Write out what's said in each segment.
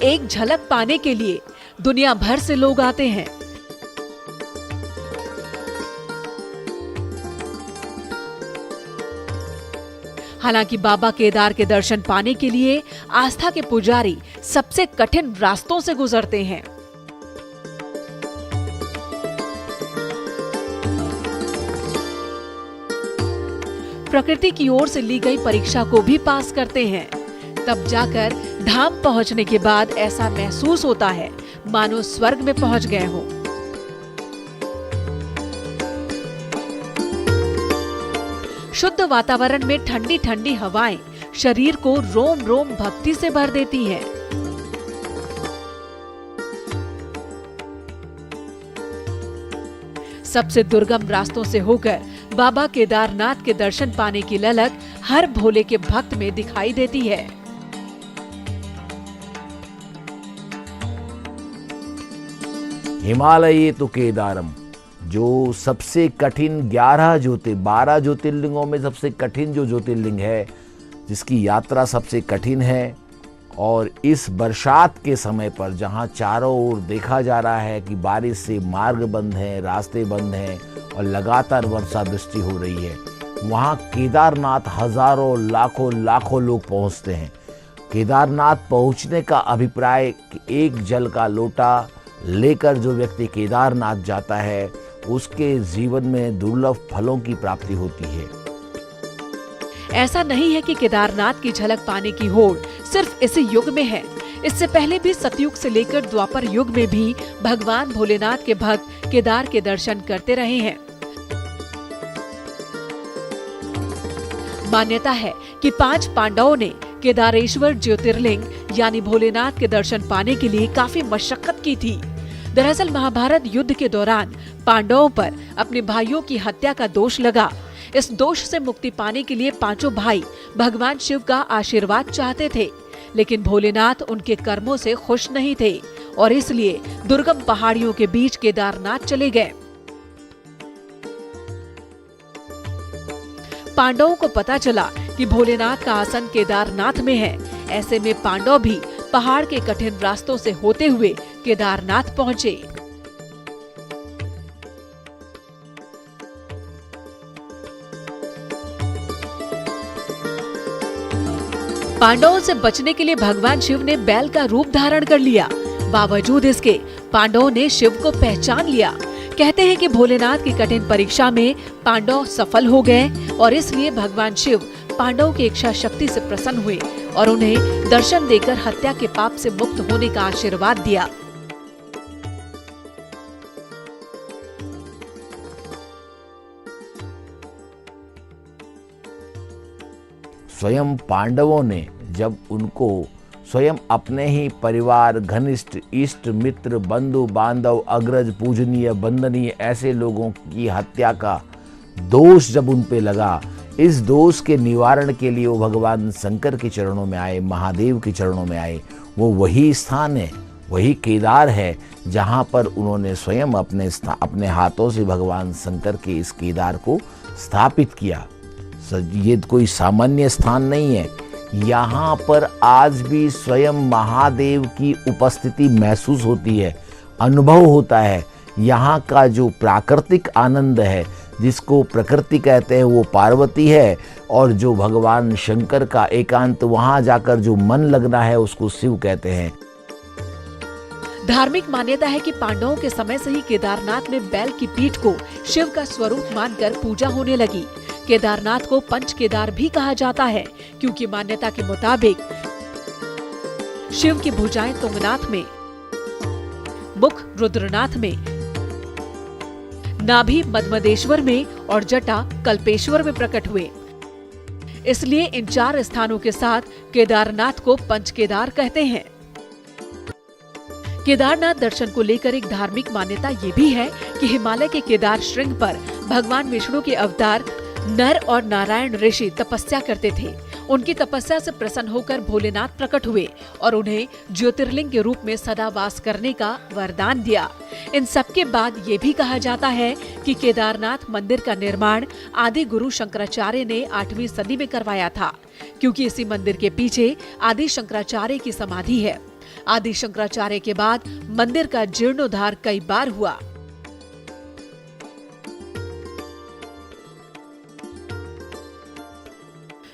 एक झलक पाने के लिए दुनिया भर से लोग आते हैं। हालांकि बाबा केदार के दर्शन पाने के लिए आस्था के पुजारी सबसे कठिन रास्तों से गुजरते हैं। प्रकृति की ओर से ली गई परीक्षा को भी पास करते हैं। तब जाकर धाम पहुंचने के बाद ऐसा महसूस होता है मानो स्वर्ग में पहुंच गए हो। शुद्ध वातावरण में ठंडी ठंडी हवाएं शरीर को रोम रोम भक्ति से भर देती हैं। सबसे दुर्गम रास्तों से होकर बाबा केदारनाथ के दर्शन पाने की ललक हर भोले के भक्त में दिखाई देती है। हिमालय तो केदारम, जो सबसे कठिन 12 ज्योतिर्लिंगों में सबसे कठिन जो ज्योतिर्लिंग है, जिसकी यात्रा सबसे कठिन है, और इस बरसात के समय पर जहां चारों ओर देखा जा रहा है कि बारिश से मार्ग बंद हैं, रास्ते बंद हैं और लगातार वर्षा वृष्टि हो रही है, वहां केदारनाथ हजारों लाखों लोग पहुंचते हैं। केदारनाथ पहुंचने का अभिप्राय कि एक जल का लोटा लेकर जो व्यक्ति केदारनाथ जाता है उसके जीवन में दुर्लभ फलों की प्राप्ति होती है। ऐसा नहीं है कि केदारनाथ की झलक पाने की होड़ सिर्फ इसी युग में है। इससे पहले भी सतयुग से लेकर द्वापर युग में भी भगवान भोलेनाथ के भक्त केदार के दर्शन करते रहे हैं। मान्यता है कि 5 पांडवों ने केदारेश्वर ज्योतिर्लिंग यानी भोलेनाथ के दर्शन पाने के लिए काफी मशक्कत की थी। दरअसल महाभारत युद्ध के दौरान पांडवों पर अपने भाइयों की हत्या का दोष लगा। इस दोष से मुक्ति पाने के लिए 5 भाई भगवान शिव का आशीर्वाद चाहते थे, लेकिन भोलेनाथ उनके कर्मों से खुश नहीं थे और इसलिए दुर्गम पहाड़ियों के बीच केदारनाथ चले गए। पांडवों को पता चला कि भोलेनाथ का आसन केदारनाथ में है। ऐसे में पांडव भी पहाड़ के कठिन रास्तों से होते हुए केदारनाथ पहुंचे। पांडवों से बचने के लिए भगवान शिव ने बैल का रूप धारण कर लिया। बावजूद इसके पांडवों ने शिव को पहचान लिया। कहते हैं कि भोलेनाथ की कठिन परीक्षा में पांडव सफल हो गए और इसलिए भगवान शिव पांडवों की इच्छा शक्ति से प्रसन्न हुए और उन्हें दर्शन देकर हत्या के पाप से मुक्त होने का आशीर्वाद दिया। स्वयं पांडवों ने जब उनको स्वयं अपने ही परिवार, घनिष्ठ, इष्ट मित्र, बंधु बांधव, अग्रज, पूजनीय, वंदनीय ऐसे लोगों की हत्या का दोष जब उन पे लगा, इस दोष के निवारण के लिए वो भगवान शंकर के चरणों में आए, महादेव के चरणों में आए। वो वही स्थान है, वही केदार है जहाँ पर उन्होंने स्वयं अपने हाथों से भगवान शंकर के इस केदार को स्थापित किया। ये कोई सामान्य स्थान नहीं है। यहाँ पर आज भी स्वयं महादेव की उपस्थिति महसूस होती है, अनुभव होता है। यहाँ का जो प्राकृतिक आनंद है, जिसको प्रकृति कहते हैं, वो पार्वती है, और जो भगवान शंकर का एकांत वहाँ जाकर जो मन लगना है उसको शिव कहते हैं। धार्मिक मान्यता है कि पांडवों के समय से ही केदारनाथ में बैल की पीठ को शिव का स्वरूप मानकर पूजा होने लगी। केदारनाथ को पंच केदार भी कहा जाता है क्योंकि मान्यता के मुताबिक शिव की भुजाएं तुंगनाथ में, मुख रुद्रनाथ में, नाभि मदमदेश्वर में और जटा कल्पेश्वर में प्रकट हुए। इसलिए इन 4 स्थानों के साथ केदारनाथ को पंच केदार कहते हैं। केदारनाथ दर्शन को लेकर एक धार्मिक मान्यता ये भी है कि हिमालय के केदार श्रृंग पर भगवान विष्णु के अवतार नर और नारायण ऋषि तपस्या करते थे। उनकी तपस्या से प्रसन्न होकर भोलेनाथ प्रकट हुए और उन्हें ज्योतिर्लिंग के रूप में सदा वास करने का वरदान दिया। इन सब के बाद ये भी कहा जाता है कि केदारनाथ मंदिर का निर्माण आदि गुरु शंकराचार्य ने 8वीं सदी में करवाया था, क्योंकि इसी मंदिर के पीछे आदि शंकराचार्य की समाधि है। आदि शंकराचार्य के बाद मंदिर का जीर्णोद्धार कई बार हुआ।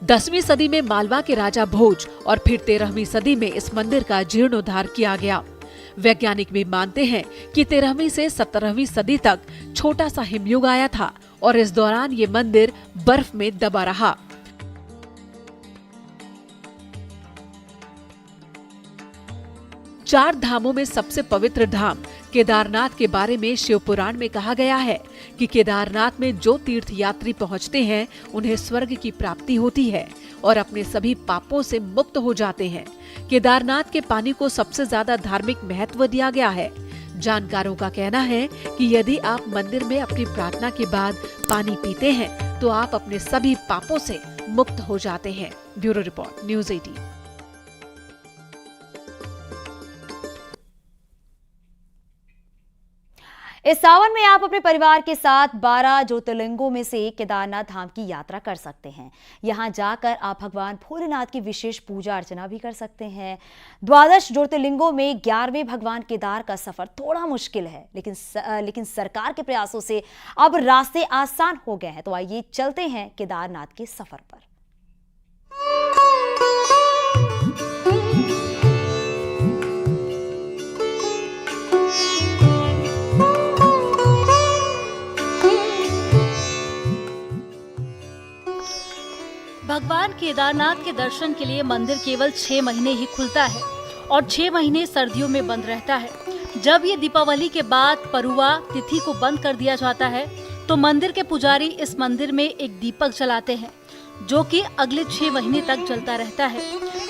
दसवीं सदी में मालवा के राजा भोज और फिर 13वीं सदी में इस मंदिर का जीर्णोद्धार किया गया। वैज्ञानिक भी मानते हैं कि 13वीं से 17वीं सदी तक छोटा सा हिमयुग आया था और इस दौरान ये मंदिर बर्फ में दबा रहा। चार धामों में सबसे पवित्र धाम केदारनाथ के बारे में शिव पुराण में कहा गया है कि केदारनाथ में जो तीर्थ यात्री पहुंचते हैं उन्हें स्वर्ग की प्राप्ति होती है और अपने सभी पापों से मुक्त हो जाते हैं। केदारनाथ के पानी को सबसे ज्यादा धार्मिक महत्व दिया गया है। जानकारों का कहना है कि यदि आप मंदिर में अपनी प्रार्थना के बाद पानी पीते हैं तो आप अपने सभी पापों से मुक्त हो जाते हैं। Bureau report, news 18। इस सावन में आप अपने परिवार के साथ 12 ज्योतिर्लिंगों में से केदारनाथ धाम की यात्रा कर सकते हैं। यहां जाकर आप भगवान भोलेनाथ की विशेष पूजा अर्चना भी कर सकते हैं। 12 ज्योतिर्लिंगों में 11वें भगवान केदार का सफर थोड़ा मुश्किल है, लेकिन सरकार के प्रयासों से अब रास्ते आसान हो गए हैं। तो आइए चलते हैं केदारनाथ के सफर पर। भगवान केदारनाथ के दर्शन के लिए मंदिर केवल 6 महीने ही खुलता है और 6 महीने सर्दियों में बंद रहता है। जब ये दीपावली के बाद परुआ तिथि को बंद कर दिया जाता है तो मंदिर के पुजारी इस मंदिर में एक दीपक जलाते हैं जो कि अगले 6 महीने तक जलता रहता है।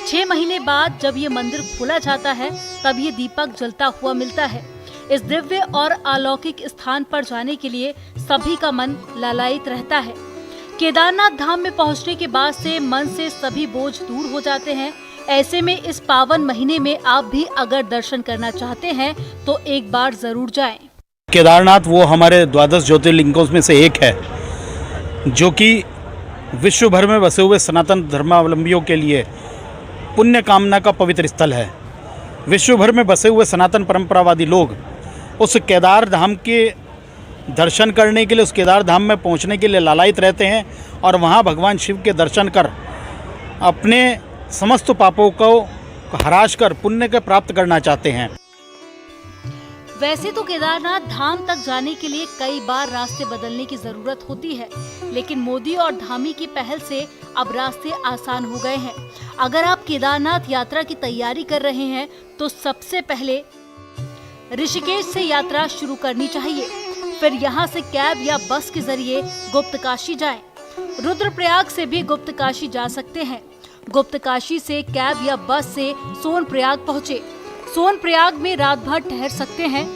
6 महीने बाद जब ये मंदिर खोला जाता है तब ये दीपक जलता हुआ मिलता है। इस दिव्य और अलौकिक स्थान पर जाने के लिए सभी का मन लालायित रहता है। केदारनाथ धाम में पहुंचने के बाद से मन से सभी बोझ दूर हो जाते हैं। ऐसे में इस पावन महीने में आप भी अगर दर्शन करना चाहते हैं तो एक बार जरूर जाएं। केदारनाथ वो हमारे 12 ज्योतिर्लिंगों में से एक है जो कि विश्व भर में बसे हुए सनातन धर्मावलंबियों के लिए पुण्य कामना का पवित्र स्थल है। विश्व भर में बसे हुए सनातन परंपरावादी लोग उस केदार धाम के दर्शन करने के लिए, उस केदार धाम में पहुंचने के लिए लालायित रहते हैं और वहां भगवान शिव के दर्शन कर अपने समस्त पापों को हराश कर पुण्य के प्राप्त करना चाहते हैं। वैसे तो केदारनाथ धाम तक जाने के लिए कई बार रास्ते बदलने की जरूरत होती है, लेकिन मोदी और धामी की पहल से अब रास्ते आसान हो गए हैं। अगर आप केदारनाथ यात्रा की तैयारी कर रहे हैं तो सबसे पहले ऋषिकेश से यात्रा शुरू करनी चाहिए, फिर यहाँ से कैब या बस के जरिए गुप्तकाशी जाएं। रुद्रप्रयाग से भी गुप्तकाशी जा सकते हैं। गुप्तकाशी से कैब या बस से सोनप्रयाग पहुँचे। सोनप्रयाग में रात भर ठहर सकते हैं।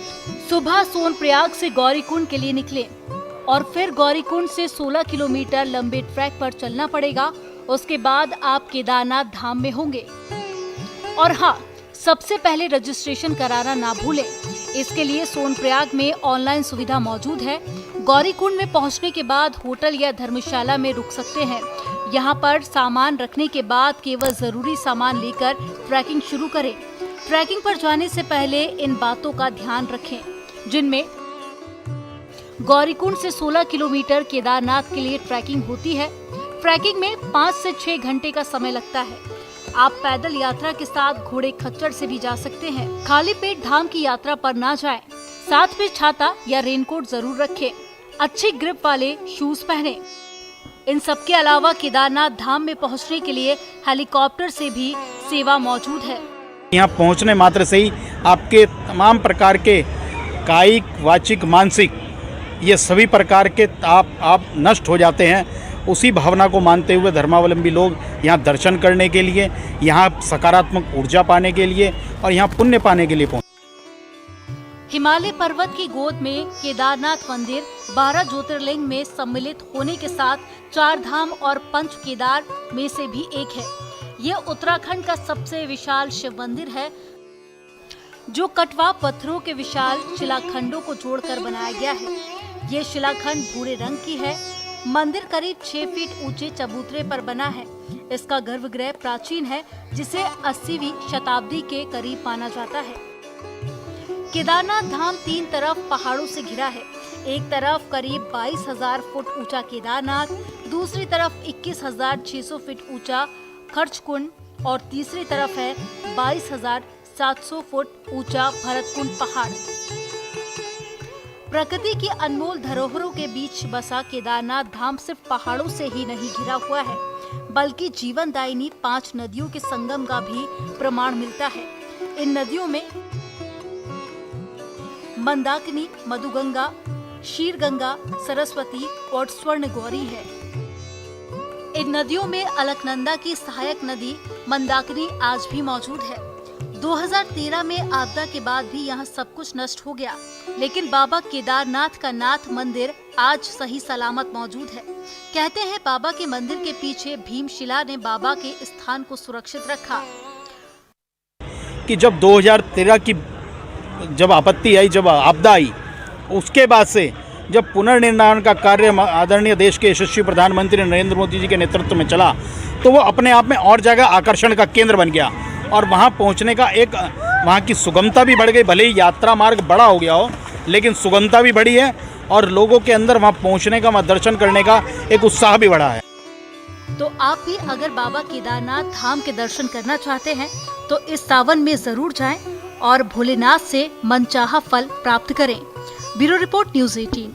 सुबह सोनप्रयाग से गौरीकुंड के लिए निकलें और फिर गौरीकुंड से 16 किलोमीटर लंबे ट्रैक पर चलना पड़ेगा। उसके बाद आप केदारनाथ धाम में होंगे। और हाँ, सबसे पहले रजिस्ट्रेशन कराना ना भूलें। इसके लिए सोनप्रयाग में ऑनलाइन सुविधा मौजूद है। गौरीकुंड में पहुंचने के बाद होटल या धर्मशाला में रुक सकते हैं। यहां पर सामान रखने के बाद केवल जरूरी सामान लेकर ट्रैकिंग शुरू करें। ट्रैकिंग पर जाने से पहले इन बातों का ध्यान रखें, जिनमें गौरीकुंड से 16 किलोमीटर केदारनाथ के लिए ट्रैकिंग होती है। ट्रैकिंग में 5 से 6 घंटे का समय लगता है। आप पैदल यात्रा के साथ घोड़े खच्चर से भी जा सकते हैं। खाली पेट धाम की यात्रा पर ना जाएं। साथ में छाता या रेनकोट जरूर रखें। अच्छी ग्रिप वाले शूज पहनें। इन सब के अलावा केदारनाथ धाम में पहुंचने के लिए हेलीकॉप्टर से भी सेवा मौजूद है। यहाँ पहुँचने मात्र से ही आपके तमाम प्रकार के कायिक, वाचिक, मानसिक ये सभी प्रकार के आप नष्ट हो जाते हैं। उसी भावना को मानते हुए धर्मावलंबी लोग यहाँ दर्शन करने के लिए, यहाँ सकारात्मक ऊर्जा पाने के लिए और यहाँ पुण्य पाने के लिए पहुँचते। हिमालय पर्वत की गोद में केदारनाथ मंदिर 12 ज्योतिर्लिंग में सम्मिलित होने के साथ 4 धाम और 5 केदार में से भी एक है। ये उत्तराखंड का सबसे विशाल शिव मंदिर है, जो कटवा पत्थरों के विशाल शिलाखंडों को जोड़कर बनाया गया है। ये शिलाखंड भूरे रंग की है। मंदिर करीब 6 फीट ऊंचे चबूतरे पर बना है। इसका गर्भगृह प्राचीन है, जिसे 80वीं शताब्दी के करीब माना जाता है। केदारनाथ धाम 3 तरफ पहाड़ों से घिरा है। एक तरफ करीब 22,000 फुट ऊंचा केदारनाथ, दूसरी तरफ 21,600 फीट ऊंचा खर्चकुंड और तीसरी तरफ है 22,700 फुट ऊंचा भरतकुंड पहाड़। प्रकृति की अनमोल धरोहरों के बीच बसा केदारनाथ धाम सिर्फ पहाड़ों से ही नहीं घिरा हुआ है, बल्कि जीवनदायिनी 5 नदियों के संगम का भी प्रमाण मिलता है। इन नदियों में मंदाकिनी, मधुगंगा, शीरगंगा, सरस्वती और स्वर्ण गौरी है। इन नदियों में अलकनंदा की सहायक नदी मंदाकिनी आज भी मौजूद है। 2013 में आपदा के बाद भी यहाँ सब कुछ नष्ट हो गया, लेकिन बाबा केदारनाथ का नाथ मंदिर आज सही सलामत मौजूद है। कहते हैं बाबा के मंदिर के पीछे भीमशिला ने बाबा के स्थान को सुरक्षित रखा। कि जब 2013 की जब आपत्ति आई, जब आपदा आई, उसके बाद से जब पुनर्निर्माण का कार्य आदरणीय देश के यशस्वी प्रधानमंत्री नरेंद्र मोदी जी के नेतृत्व में चला, तो वो अपने आप में और जगह आकर्षण का केंद्र बन गया और वहाँ पहुँचने का एक वहाँ की सुगमता भी बढ़ गई। भले ही यात्रा मार्ग बड़ा हो गया हो, लेकिन सुगमता भी बढ़ी है और लोगों के अंदर वहाँ पहुँचने का, वहाँ दर्शन करने का एक उत्साह भी बढ़ा है। तो आप भी अगर बाबा केदारनाथ धाम के दर्शन करना चाहते हैं तो इस सावन में जरूर जाएं और भोलेनाथ से मनचाहा फल प्राप्त करें। Bureau report, news 18।